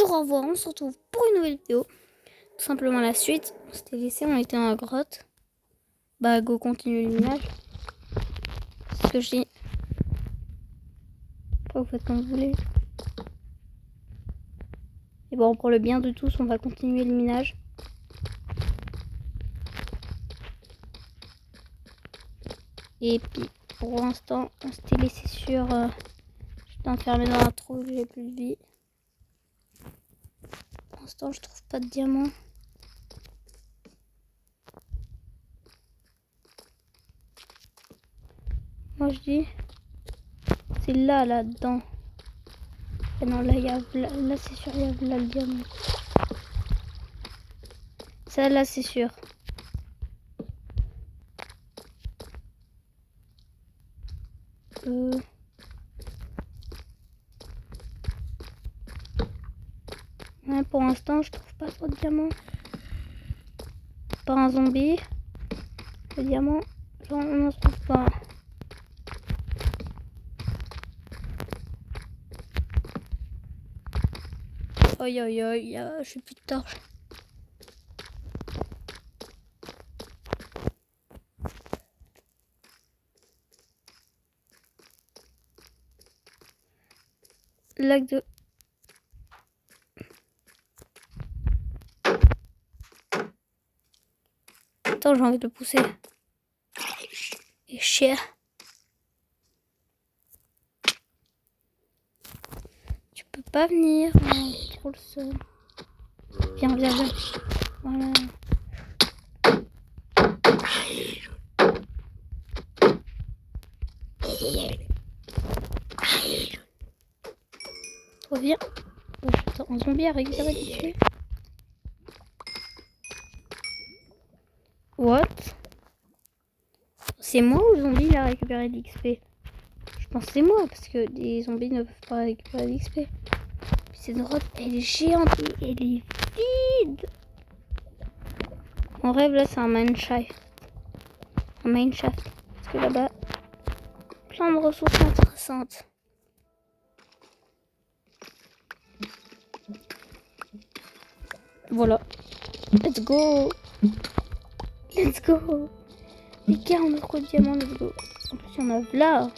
Bonjour, au revoir, on se retrouve pour une nouvelle vidéo. Tout simplement la suite. On s'était laissé, on était dans la grotte. Bah go, continue l'image. C'est ce que je dis. Après, vous faites comme vous voulez. Et bon, pour le bien de tous, on va continuer le minage. Et puis, pour l'instant, on s'était laissé sur... j'étais enfermé dans un trou, j'ai plus de vie. Pour l'instant, je trouve pas de diamant. Moi, je dis... c'est là-dedans. Ah non, là, là c'est sûr, il y a là le diamant. Ça, là, c'est sûr. Ouais, pour l'instant, je trouve pas trop de diamants. Pas un zombie. Le diamant, genre, on n'en trouve pas. Aïe aïe aïe, je suis plus de torche. Lac de... Attends, j'ai envie de le pousser. Et chier. Tu peux pas venir. Non, trop le seul. Viens, viens, viens. Voilà. Reviens. Attends, un zombie a récupéré du pied. What? C'est moi ou le zombie il a récupéré de l'XP? Je pense que c'est moi parce que les zombies ne peuvent pas récupérer de l'XP. Cette grotte elle est géante et elle est vide. Mon rêve là c'est un mineshaft. Un mineshaft. Parce que là-bas, plein de ressources intéressantes. Voilà. Let's go. Let's go. Les gars, on a trop de diamants, let's go. En plus, il y en a là.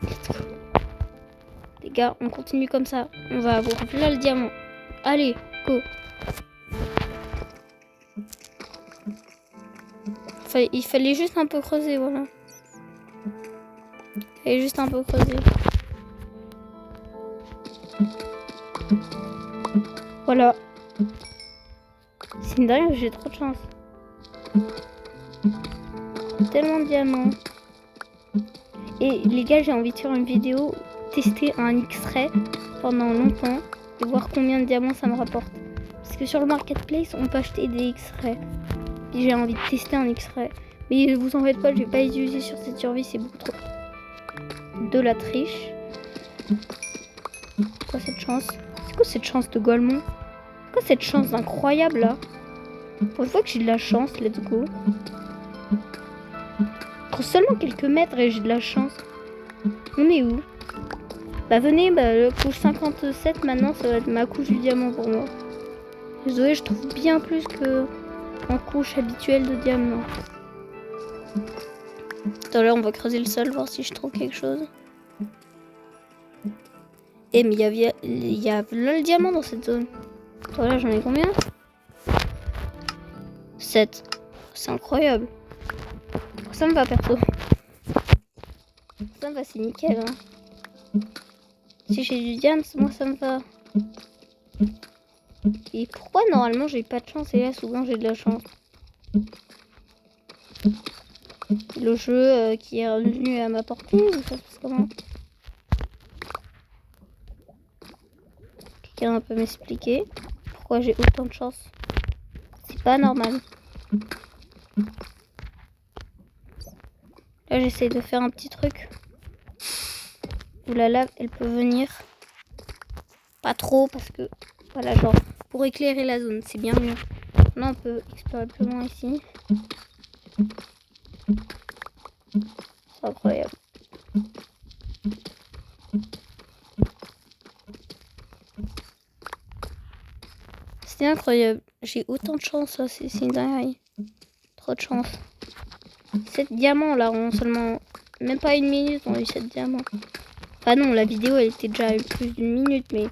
Let's go. Les gars, on continue comme ça. On va avoir là le diamant. Allez, go. Il fallait juste un peu creuser, voilà. Il fallait juste un peu creuser. Voilà. C'est une dingue, j'ai trop de chance. Tellement de diamants. Et les gars, j'ai envie de faire une vidéo, tester un X-ray pendant longtemps et voir combien de diamants ça me rapporte. Parce que sur le marketplace, on peut acheter des X-ray. Et j'ai envie de tester un X-ray. Mais ne vous en faites pas, je vais pas utiliser sur cette survie, c'est beaucoup trop de la triche. C'est quoi cette chance? C'est quoi cette chance de Golemont? C'est quoi cette chance incroyable là? Pour une fois que j'ai de la chance, let's go. Pour seulement quelques mètres et j'ai de la chance. On est où? Bah venez, le couche 57 maintenant, ça va être ma couche du diamant pour moi. Désolé, je trouve bien plus que en couche habituelle de diamant. Attends, là on va creuser le sol, voir si je trouve quelque chose. Eh mais il y a là le diamant dans cette zone. Attends, là j'en ai combien? 7. C'est incroyable. Ça me va perso. Ça me va, c'est nickel. Hein. Si j'ai du diamant, moi ça me va. Et pourquoi normalement j'ai pas de chance et là souvent j'ai de la chance? Le jeu qui est revenu à ma portée ou ça se passe comment? Quelqu'un peut m'expliquer pourquoi j'ai autant de chance? C'est pas normal. Là j'essaie de faire un petit truc où la lave elle peut venir. Pas trop parce que voilà, genre pour éclairer la zone c'est bien mieux. Là on peut explorer plus loin ici. C'est incroyable. C'est incroyable. J'ai autant de chance là, c'est une dinguerie. Trop de chance. 7 diamants là, en seulement... Même pas une minute, on a eu 7 diamants. Enfin non, la vidéo elle était déjà plus d'une minute, mais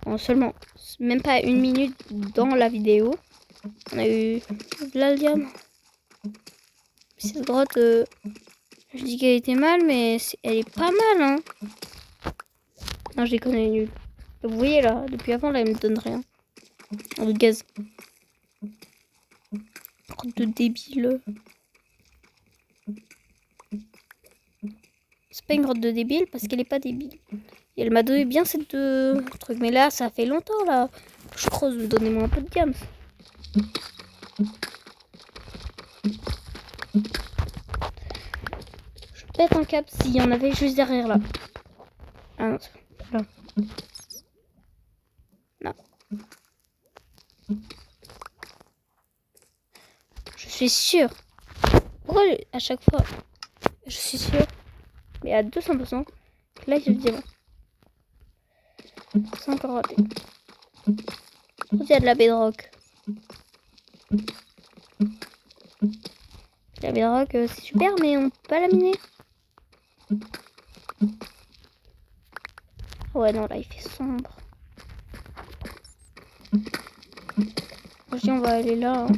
en seulement... Même pas une minute dans la vidéo. On a eu là le diamant. Cette grotte, je dis qu'elle était mal, mais elle est pas mal, hein. Non, je déconne, elle est nulle. Vous voyez là, depuis avant, là, elle me donne rien. Oh, le gaz. Grotte de débile. C'est pas une grotte de débile parce qu'elle est pas débile. Et elle m'a donné bien cette truc. Mais là, ça fait longtemps, là. Je creuse, donnez-moi un peu de diams. Je pète un câble s'il y en avait juste derrière là. Ah non, là. Non. Je suis sûre. Pourquoi à chaque fois je suis sûre, mais à 200%, que là il y a le diamant. C'est encore raté. Il y a de la bedrock. La bedrock c'est super, mais on peut pas la miner. Ouais, non, là il fait sombre. Je dis on va aller là. Hein.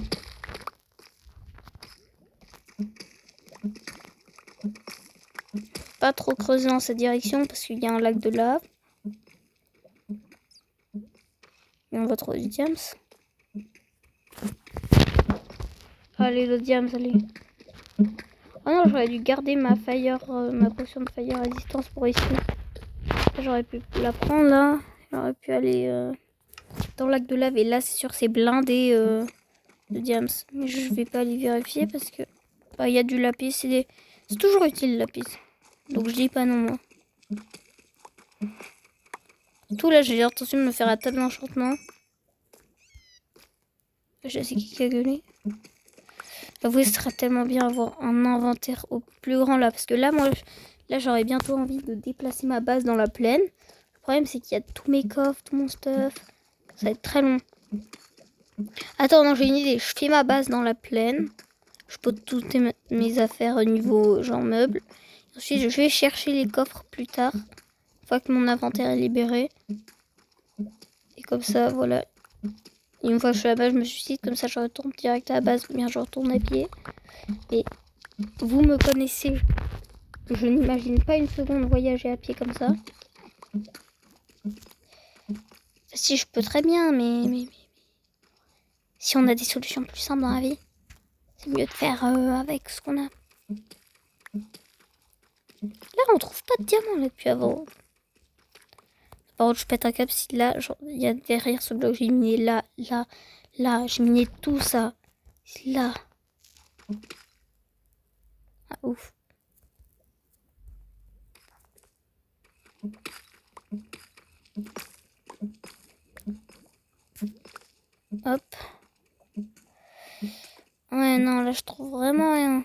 Pas trop creuser dans cette direction parce qu'il y a un lac de lave. Et on va trouver du diams. Allez, le diams, allez. Oh non, j'aurais dû garder ma ma potion de fire résistance pour ici. J'aurais pu la prendre là. J'aurais pu aller dans le lac de lave. Et là, c'est sûr, c'est blindé de diams. Mais je vais pas aller vérifier parce que il y a du lapis. C'est toujours utile le lapis. Donc je dis pas non, moi. Tout là, j'ai l'intention de me faire la table d'enchantement. Je sais qui a gueulé. Avouez, ce serait tellement bien avoir un inventaire au plus grand là. Parce que là, moi, là, j'aurais bientôt envie de déplacer ma base dans la plaine. Le problème, c'est qu'il y a tous mes coffres, tout mon stuff. Ça va être très long. Attends, non, j'ai une idée. Je fais ma base dans la plaine. Je pose toutes mes affaires au niveau genre meubles. Ensuite, je vais chercher les coffres plus tard. Une fois que mon inventaire est libéré. Et comme ça, voilà. Et une fois que je suis là-bas, je me suicide. Comme ça, je retourne direct à la base. Ou bien je retourne à pied. Et vous me connaissez. Je n'imagine pas une seconde voyager à pied comme ça. Si, je peux très bien, mais... Si on a des solutions plus simples dans la vie, c'est mieux de faire avec ce qu'on a. Là, on trouve pas de diamants là depuis avant. Par contre, je pète un câble si là, il y a derrière ce bloc, j'ai miné là, j'ai miné tout ça. Là. Ah, ouf. Hop. Ouais, non, là, je trouve vraiment rien.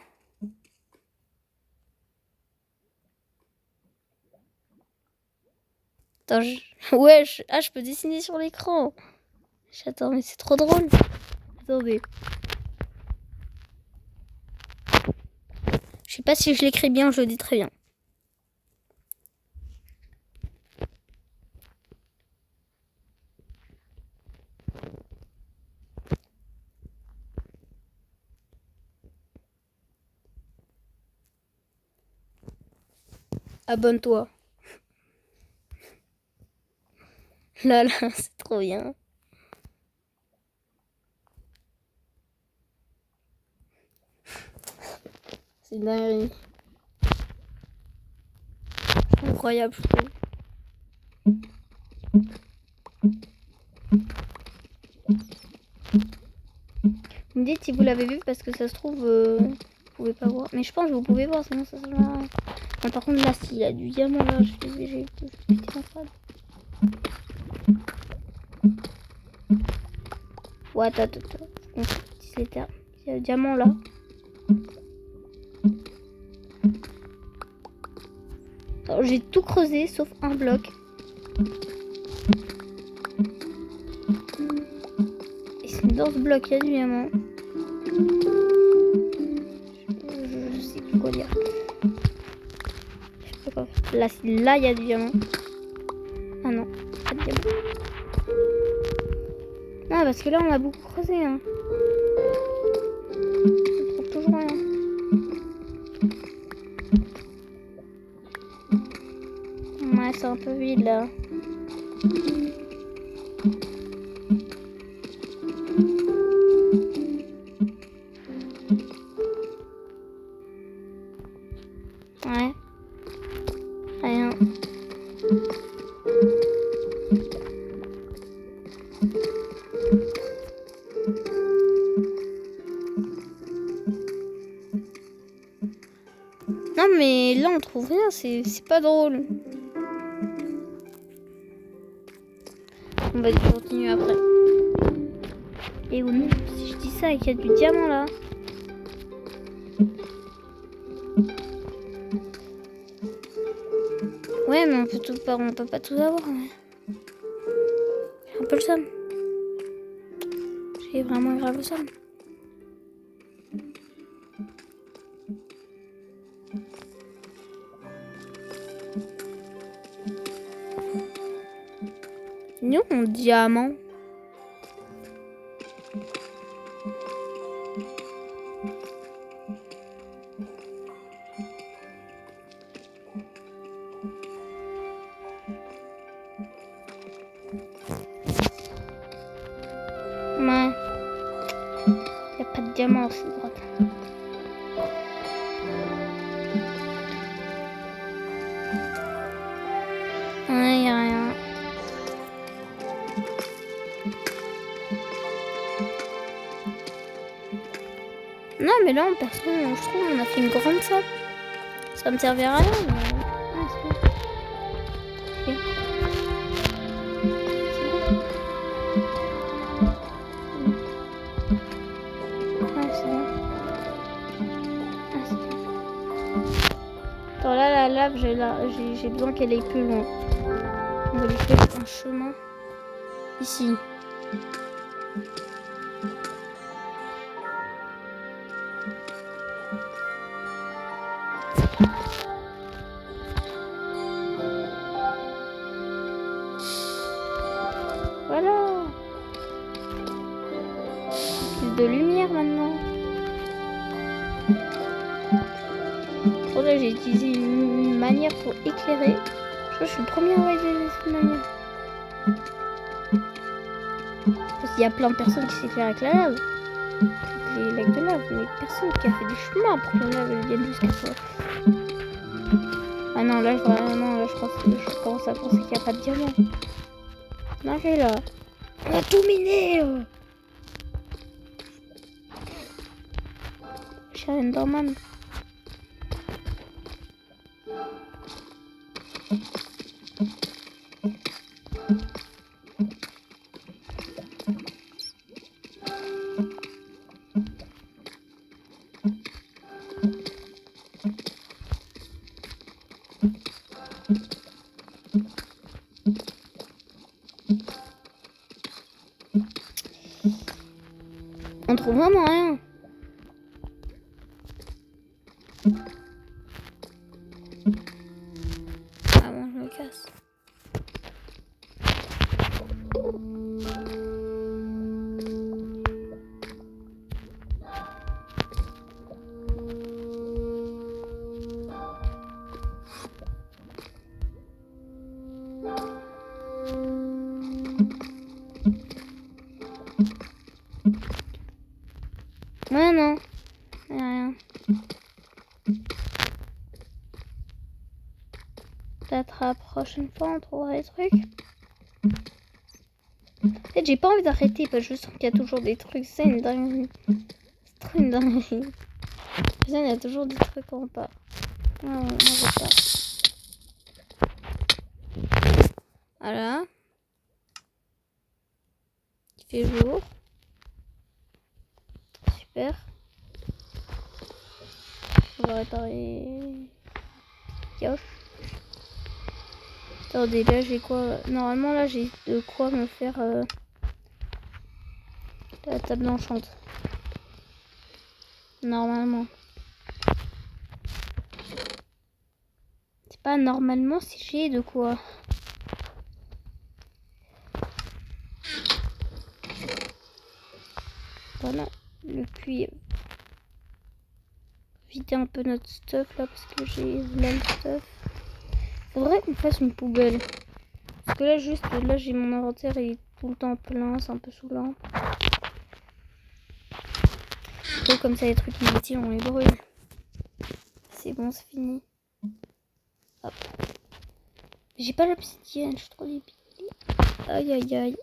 Attends, ouais, je peux dessiner sur l'écran. Attends, mais c'est trop drôle. Attendez. Je sais pas si je l'écris bien ou je le dis très bien. Abonne-toi. Là, c'est trop bien. C'est dingue. Incroyable, je trouve. Vous me dites si vous l'avez vu parce que ça se trouve, vous pouvez pas voir. Mais je pense que vous pouvez voir, sinon ça sert à rien. Non, par contre, là, s'il y a du diamant, là, j'ai pété ma crâne. Ouais, attends. Il y a le diamant là. J'ai tout creusé sauf un bloc. dans ce bloc, il y a du diamant. Je sais plus quoi dire. Je sais pas quoi faire. Là, il y a du diamant. Ah non, pas de diamant. Ah, parce que là, on a beaucoup creusé. Hein. On trouve toujours rien. Ouais, c'est un peu vide là. Ouais. Rien. Non mais là on trouve rien, c'est pas drôle. On va continuer après. Et oui, si je dis ça et qu'il y a du diamant là. Ouais mais on peut pas tout avoir. Ouais. J'ai un peu le seum. J'ai vraiment grave le seum. Nous on diamant. Ouais. Y a pas de diamant aussi droite. Ouais, y a rien. Non mais là en perso, je trouve on a fait une grande somme. Ça me servira à rien mais... Ah, c'est bon. Ok. Attends, là, la lave, j'ai besoin qu'elle aille plus loin. On va lui faire un chemin. Ici. Voilà. Plus de lumière maintenant. Oh là, j'ai utilisé une manière pour éclairer. Je crois que je suis le premier à avoir utilisé cette manière. Parce qu'il y a plein de personnes qui s'éclairent avec la lave. Les lacs de lave, mais personne qui a fait des chemins pour que la lave vienne jusqu'à toi. Ah non, là, je commence à penser qu'il n'y a pas de diamant. On arrive là. On a tout miné. Cher Enderman. On trouve vraiment rien. Ah bon, je me casse. Ouais, non. Y a rien. Peut-être la prochaine fois on trouvera des trucs. En fait, j'ai pas envie d'arrêter parce que je sens qu'il y a toujours des trucs. C'est une dinguerie. C'est trop une dinguerie. Il y a toujours des trucs en pas. Ah, on veut pas. Voilà. Il fait jour. Super. On va réparer. Pioche. Attendez, là j'ai quoi? Normalement là j'ai de quoi me faire La table d'enchante. Normalement. C'est pas normalement si j'ai de quoi. Voilà, le cuivre. Vider un peu notre stuff là parce que j'ai là le stuff. Faudrait qu'on fasse une poubelle. Parce que là, juste là, j'ai mon inventaire, il est tout le temps plein, c'est un peu saoulant. Donc, comme ça, les trucs inutiles, on les brûle. C'est bon, c'est fini. Hop. J'ai pas l'obsidienne, je suis trop débile. Aïe aïe aïe.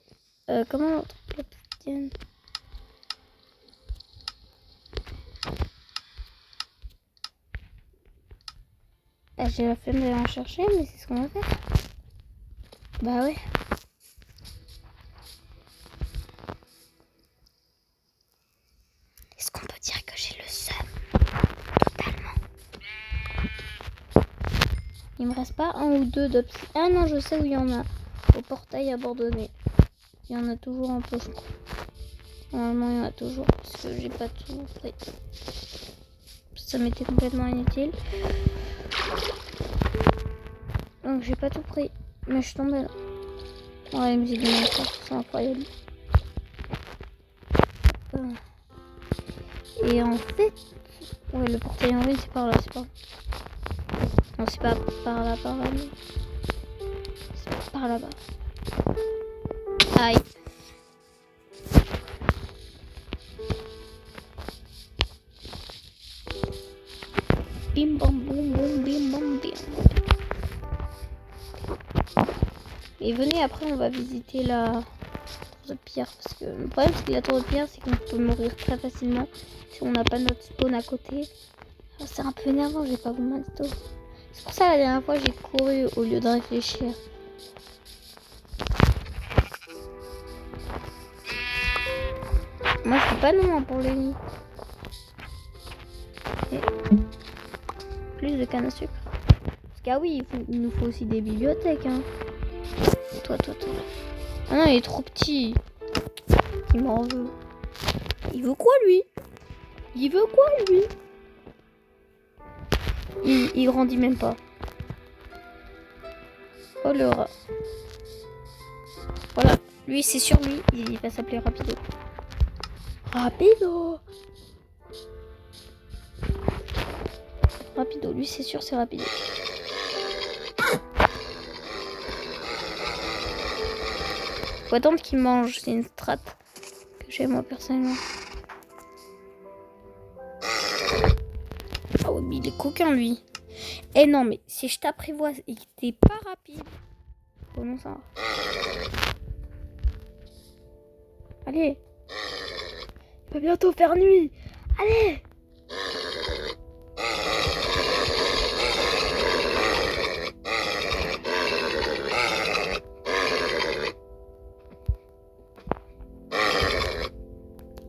Comment on trouve l'obsidienne? J'ai la flemme d'aller en chercher, mais c'est ce qu'on va faire. Bah ouais. Est-ce qu'on peut dire que j'ai le seum? Totalement. Il me reste pas un ou deux d'obsidienne. Ah non, je sais où il y en a. Au portail abandonné. Il y en a toujours un peu, je crois. Normalement, il y en a toujours. Parce que j'ai pas tout pris. Ça m'était complètement inutile. Donc, j'ai pas tout pris. Mais je suis tombée là. Ouais, la musique de Minecraft, c'est incroyable. Et en fait... Ouais, le portail en vrai, c'est par là, c'est pas... Non, c'est pas par là, mais... C'est par là-bas. Aïe. Bim bam boum boum bim bam bim. Et venez, après on va visiter la tour de pierre. Parce que le problème c'est que la tour de pierre, c'est qu'on peut mourir très facilement si on n'a pas notre spawn à côté. C'est un peu énervant, j'ai pas vraiment de spawn. C'est pour ça la dernière fois j'ai couru au lieu de réfléchir. Moi je suis pas non pour les nids. Et plus de canne à sucre. Parce que ah oui, il nous faut aussi des bibliothèques. Hein. Toi. Ah non, il est trop petit. Il m'en veut. Il veut quoi lui? Il veut quoi lui? Il grandit même pas. Oh le rat. Voilà. Lui c'est sûr, lui, il va s'appeler Rapido. Rapido, lui c'est sûr, c'est Rapido. Faut attendre qu'il mange, c'est une strat que j'ai moi personnellement. Ah oui, mais il est coquin lui. Eh non, mais si je t'apprivoise et que t'es pas rapide, comment ça? Allez. Il va bientôt faire nuit. Allez.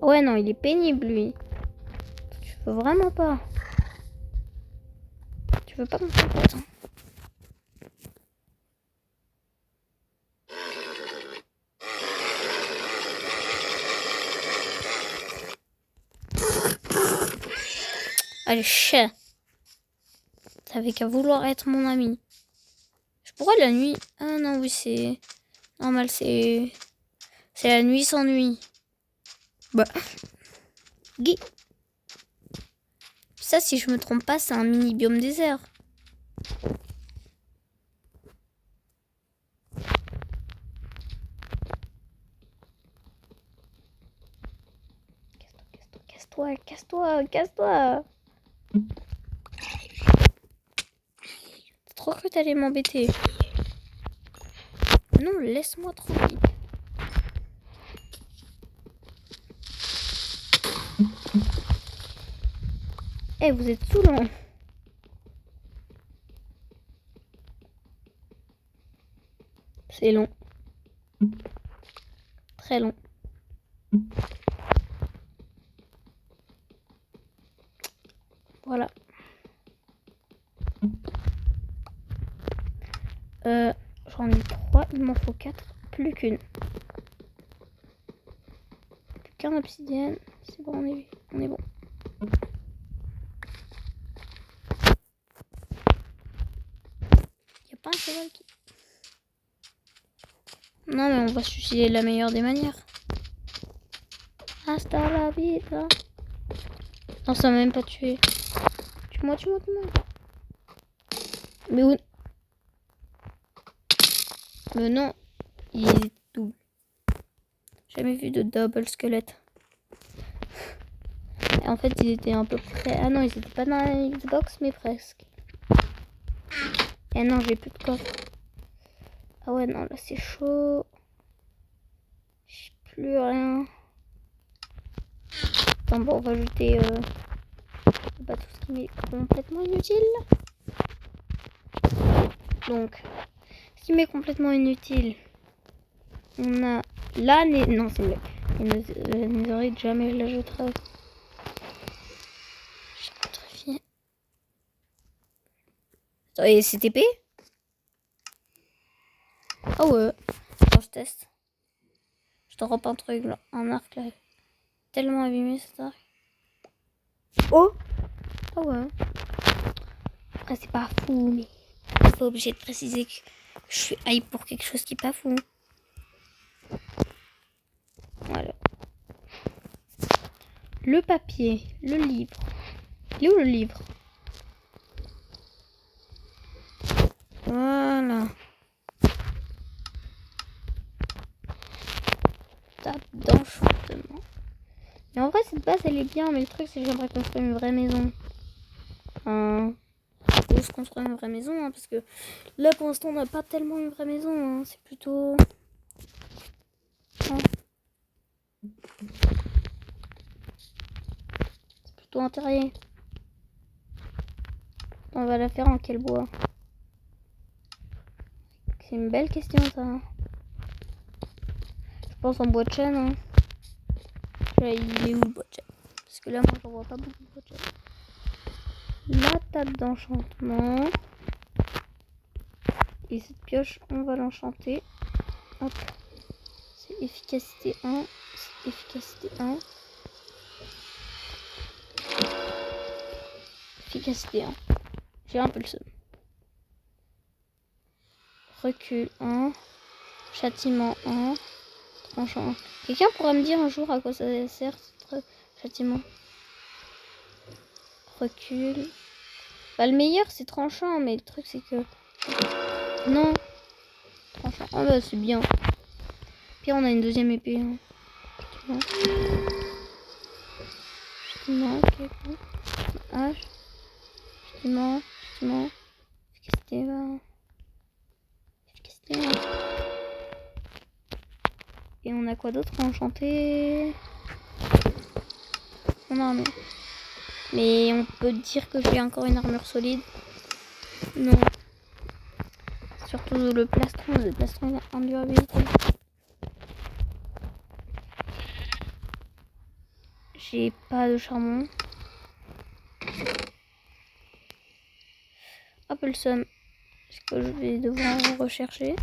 Ouais, non, il est pénible lui. Tu veux vraiment pas. Tu veux pas mon pote, hein. Allez, chien. T'avais qu'à vouloir être mon ami. Je pourrais la nuit. Ah non, oui, c'est normal, c'est la nuit sans nuit. Bah. Guy. Ça, si je me trompe pas, c'est un mini biome désert. Casse-toi. T'as trop cru t'allais m'embêter. Non, laisse-moi tranquille. Eh, vous êtes saoulant. C'est long. Très long. Voilà. J'en ai 3, il m'en faut 4. Plus qu'une. Plus qu'un obsidienne. C'est bon, on est bon. Y a pas un cheval qui... Non, mais on va se suicider de la meilleure des manières. Hasta la vida. Non, ça m'a même pas tué. Tue-moi. Mais où... Mais non, il est double. Jamais vu de double squelette. Et en fait, ils étaient un peu près... Ah non, ils étaient pas dans la Xbox, mais presque. Et non, j'ai plus de coffre. Ah ouais, non, là, c'est chaud. J'ai plus rien. Attends, bon, on va ajouter tout ce qui m'est complètement inutile. Donc, ce qui m'est complètement inutile, on a la... Non, c'est vrai. La netherite, jamais je l'ajouterai. Et c'est TP? Ah ouais. Attends, je teste. Je te drop un truc là. Un arc là. Tellement abîmé cet arc. Oh! Ah ouais. Après, c'est pas fou, mais je suis pas obligé de préciser que je suis hype pour quelque chose qui est pas fou. Voilà. Le papier, le livre. Il est où le livre? Voilà. Table d'enchantement. Et en vrai, cette base, elle est bien, mais le truc, c'est que j'aimerais construire une vraie maison. Faut se construire une vraie maison, hein, parce que là, pour l'instant, on n'a pas tellement une vraie maison. Hein. C'est plutôt... Hein. C'est plutôt un terrier. On va la faire en quel bois? C'est une belle question, ça. Je pense en bois de chêne. Hein. Là, il est où le bois de chêne? Parce que là, moi, j'en vois pas beaucoup de bois de chêne. La table d'enchantement. Et cette pioche, on va l'enchanter. Hop. C'est efficacité 1. C'est efficacité 1. Efficacité 1. J'ai un peu le seum. Recul 1. Châtiment 1. Tranchant 1. Quelqu'un pourra me dire un jour à quoi ça sert ce châtiment? Recul. Bah, le meilleur c'est tranchant, mais le truc c'est que... Non. Tranchant. Ah bah c'est bien. Puis on a une deuxième épée. Hein. Châtiment. Ok. H. Châtiment. Efficacité 20. Efficacité 20. Et on a quoi d'autre à enchanter? On a un mur. Mais on peut dire que j'ai encore une armure solide. Non. Surtout le plastron. Le plastron en durabilité. J'ai pas de charbon. Hop le seum. Est-ce que je vais devoir rechercher?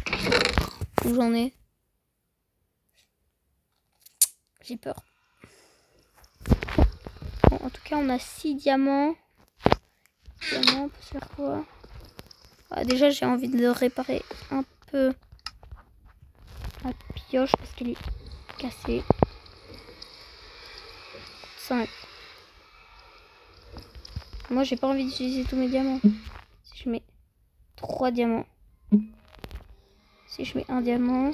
Où j'en ai? J'ai peur. Bon, en tout cas, on a 6 diamants. Diamants, on peut faire quoi? Ah, déjà, j'ai envie de réparer un peu la pioche parce qu'elle est cassée. 5. Moi, j'ai pas envie d'utiliser tous mes diamants. Si je mets 3 diamants. Si je mets 1 diamant.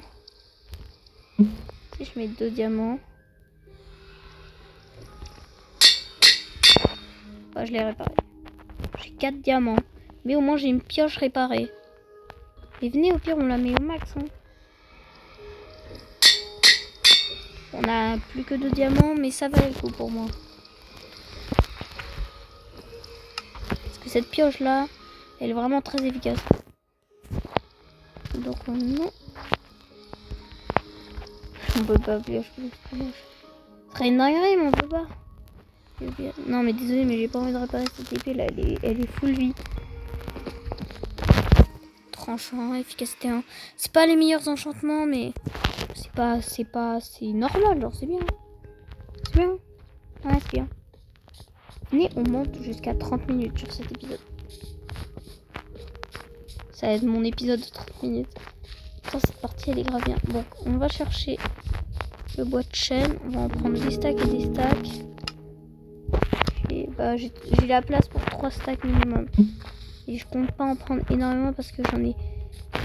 Si je mets 2 diamants. Bah, je l'ai réparé. J'ai 4 diamants. Mais au moins, j'ai une pioche réparée. Et venez, au pire, on la met au max. Hein. On a plus que 2 diamants, mais ça va le coup pour moi. Parce que cette pioche-là, elle est vraiment très efficace. Donc, non. On peut pas pioche. Ce serait une dinguerie, mais on peut pas. Non, mais désolé, mais j'ai pas envie de réparer cette épée là. Elle est full vie. Tranchant, efficacité 1. C'est pas les meilleurs enchantements, mais c'est normal, genre c'est bien. bien. Venez, on monte jusqu'à 30 minutes sur cet épisode. Ça va être mon épisode de 30 minutes. Attends, cette partie, elle est grave bien. Donc, on va chercher le bois de chêne. On va en prendre des stacks et des stacks. Et bah, j'ai la place pour 3 stacks minimum. Et je compte pas en prendre énormément parce que j'en ai...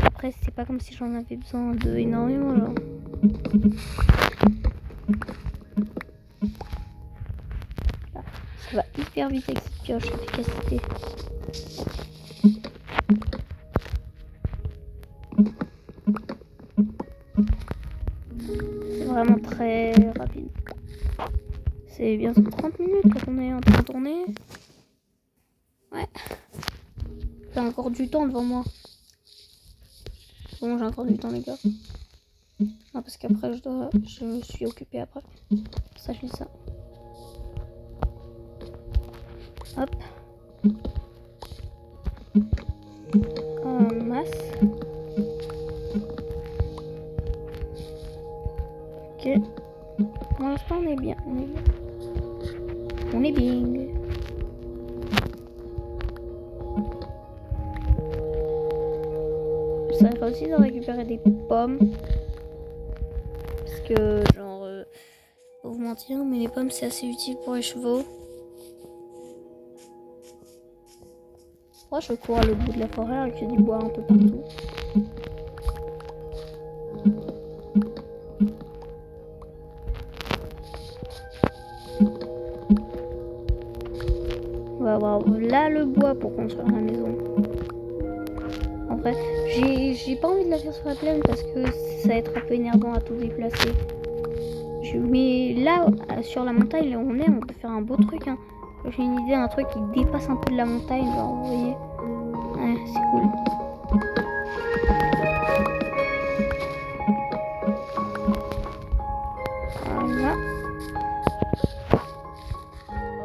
Après, c'est pas comme si j'en avais besoin de énormément, genre. Là, ça va hyper vite avec cette pioche, efficacité. C'est vraiment très rapide. C'est bientôt 30 minutes quand on est en train de tourner. Ouais. J'ai encore du temps devant moi. Bon, j'ai encore du temps, les gars. Non, parce qu'après, je me suis occupée après. Ça, je dis ça. Hop. Masse. Ok. Pour l'instant, on est bien. On est bien. Ça serait aussi de récupérer des pommes. Parce que, genre, faut vous mentir, mais les pommes, c'est assez utile pour les chevaux. Moi, je cours à l'autre bout de la forêt avec du bois un peu partout. On va avoir là le bois pour construire la maison. En fait, j'ai pas envie de la faire sur la plaine parce que ça va être un peu énervant à tout déplacer. Mais là, sur la montagne, là où on est, on peut faire un beau truc. Hein. J'ai une idée, un truc qui dépasse un peu de la montagne, genre, vous voyez. Ouais, c'est cool. Voilà.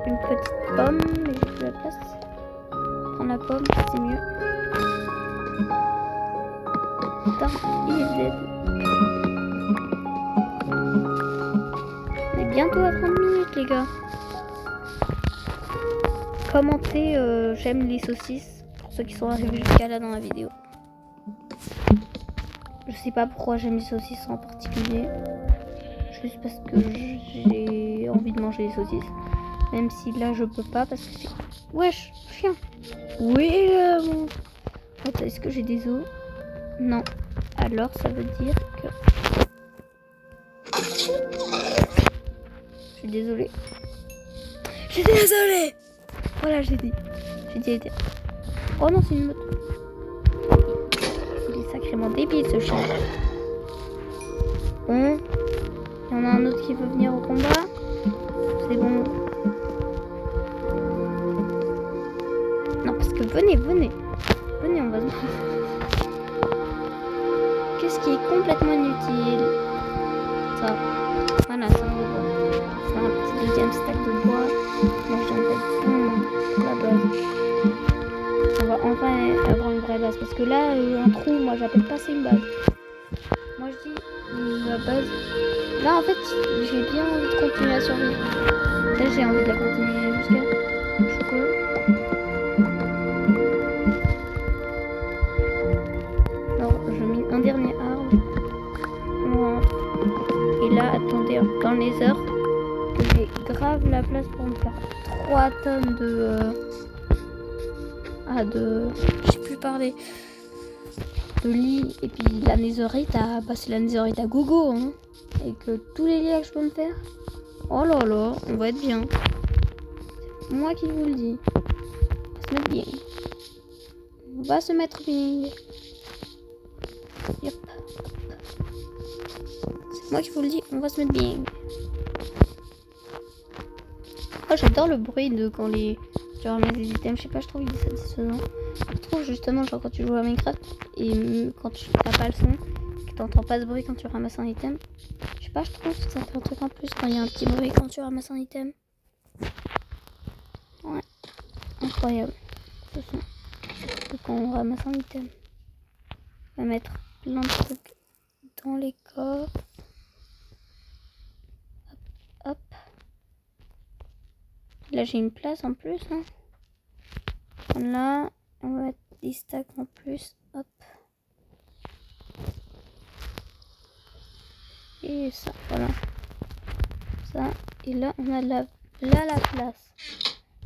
Une petite pomme, mais j'ai plus la place. Prendre la pomme, c'est mieux. Putain, il est dead. On est bientôt à 30 minutes, les gars. Commentez, j'aime les saucisses, pour ceux qui sont arrivés jusqu'à là dans la vidéo. Je sais pas pourquoi j'aime les saucisses en particulier. Juste parce que j'ai envie de manger les saucisses. Même si là je peux pas parce que c'est... Wesh, chien. Oui, bon. Attends, est-ce que j'ai des os? Non. Alors ça veut dire que... Je suis désolée. Je suis désolée. Voilà, j'ai dit. Oh non, c'est une moto. Il est sacrément débile ce chien. Bon. Il y en a un autre qui veut venir au combat. C'est bon. Non, parce que venez, on va se battre. Qu'est-ce qui est complètement inutile? Ça. Voilà, ça me voit. Faire un petit deuxième stack de bois. Moi, j'en ai la base. On va enfin avoir une vraie base. Parce que là, un trou, moi, j'appelle pas ça une base. Moi, je dis la base. Là, en fait, j'ai bien envie de continuer à survivre. Là, j'ai envie de la continuer jusqu'à... Je suis cool. Alors, je mine un dernier arbre. On rentre. Et là, attendez, dans les heures, que j'ai grave la place pour me faire 3 tonnes de... Je sais plus parler. De lit. Et puis la netherite à... Bah, c'est la netherite à gogo, hein. Et que tous les liens que je peux me faire. Oh là là, on va être bien. C'est moi qui vous le dis. On va se mettre bien. On va se mettre bien. Yep. C'est moi qui vous le dis, on va se mettre bien. Oh, j'adore le bruit de quand les... Tu ramasses des items, je sais pas, je trouve il est satisfaisant. Je trouve justement, genre quand tu joues à Minecraft et quand tu n'as pas le son, que t'entends pas ce bruit quand tu ramasses un item. Je sais pas, je trouve que ça fait un truc en plus quand il y a un petit bruit quand tu ramasses un item. Ouais, incroyable. Ce son. Et quand on ramasse un item. On va mettre plein de trucs dans les coffres. Hop, hop. Là, j'ai une place en plus. Hein. Là, on va mettre des stacks en plus. Hop. Et ça, voilà. Ça. Et là, on a là la place.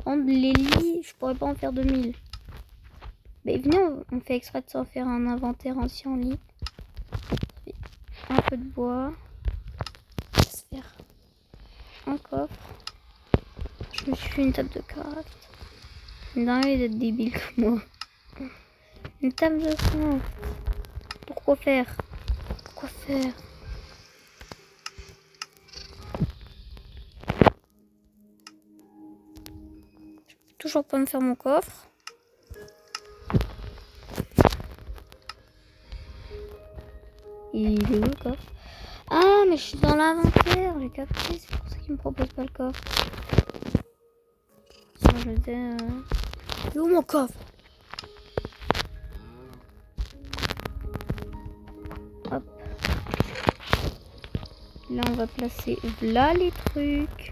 Les lits, je pourrais pas en faire 2000. Mais venez, on fait exprès de s'en faire un inventaire aussi en lit. Un peu de bois. On va se faire un coffre. Je me suis fait une table de craft. Une dinguerie d'être débile comme moi. Une table de craft. Pourquoi faire? Pourquoi faire? Je peux toujours pas me faire mon coffre. Il est où le coffre? Ah, mais je suis dans l'inventaire, j'ai capté, c'est pour ça qu'il me propose pas le coffre. Sinon, je me disais... Il est où mon coffre? Hop. Là, on va placer là les trucs.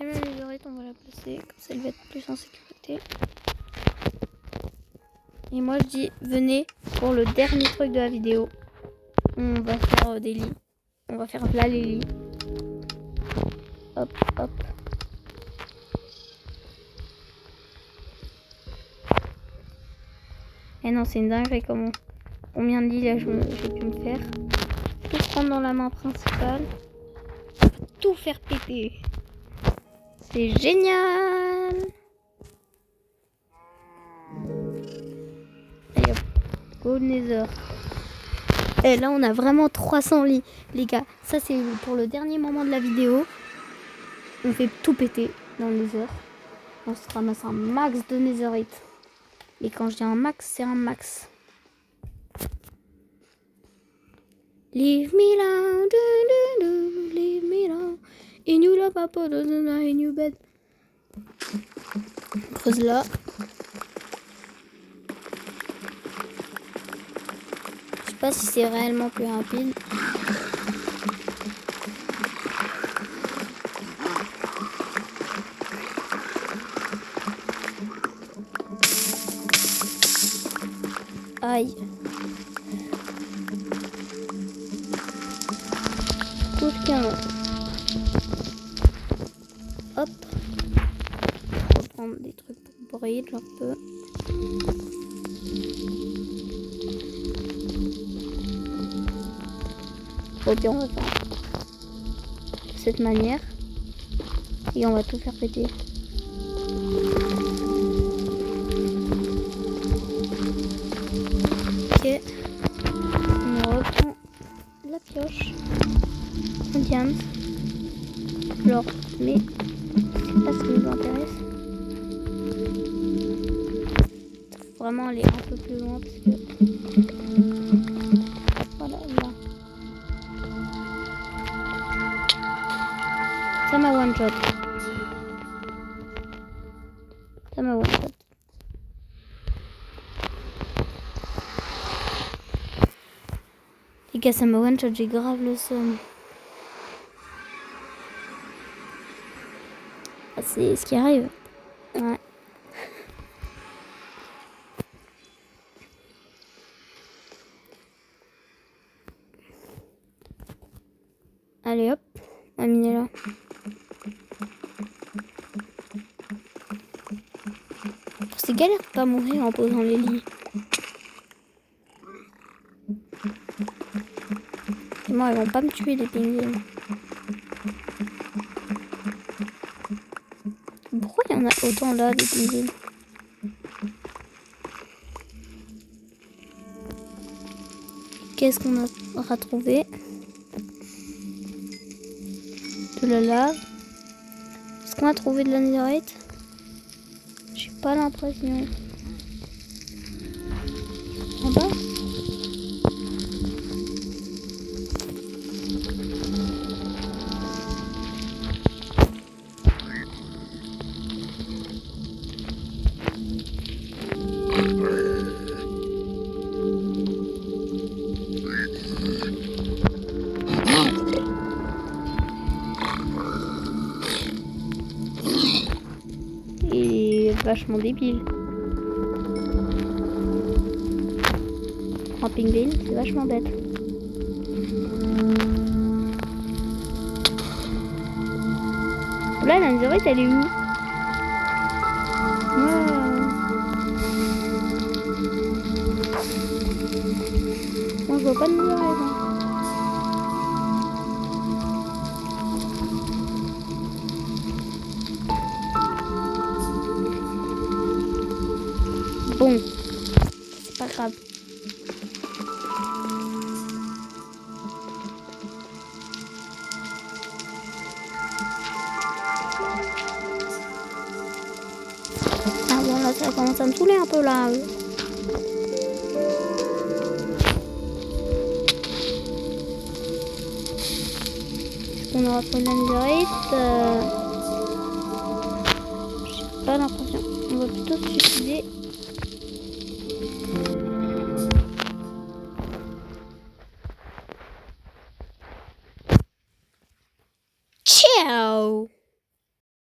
Et même les oreillettes, on va la placer, comme ça, elle va être plus en sécurité. Et moi, je dis, venez pour le dernier truc de la vidéo. On va faire des lits. On va faire là les lits. Hop, hop. Et non, c'est une dinguerie comment. Combien de lits là j'ai pu me faire. Tout prendre dans la main principale. Tout faire péter. C'est génial. Allez hop. Go Nether. Et là on a vraiment 300 lits. Les gars, ça c'est pour le dernier moment de la vidéo. On fait tout péter dans le Nether. On se ramasse un max de Netherite. Et quand je dis un max, c'est un max. Leave me alone, leave me alone. In you love my photos and in your bed. On creuse là. Je sais pas si c'est réellement plus rapide. Aïe. Couche 15. Hop. On va prendre des trucs pour bridge un peu. Ok, on va faire de cette manière. Et on va tout faire péter. Ok. On reprend la pioche. Un diamant. Alors, mais c'est pas ce qui nous intéresse. Il faut vraiment aller un peu plus loin parce que... Voilà, là. Ça m'a one shot. Ça m'a one shot. Les gars, ça m'a one shot, j'ai grave le seum. Ah, c'est ce qui arrive. Ouais. Allez hop, on va miner là. C'est galère de pas mourir en posant les lits. Et moi, ils vont pas me tuer les pingouins. Pourquoi il y en a autant là des pingouins? Qu'est-ce qu'on aura trouvé? De la lave. Est-ce qu'on a trouvé de la netherite? J'ai pas l'impression. En bas? vachement débile. Un pingouin, c'est vachement bête. Là, la netherite, elle est où? Moi, je vois pas de netherite. Hein. Bon, c'est pas grave. Ah bon, là, ça commence à me saouler un peu, là. Est-ce qu'on aura pas une netherite? J'ai pas l'impression. On va plutôt se suicider.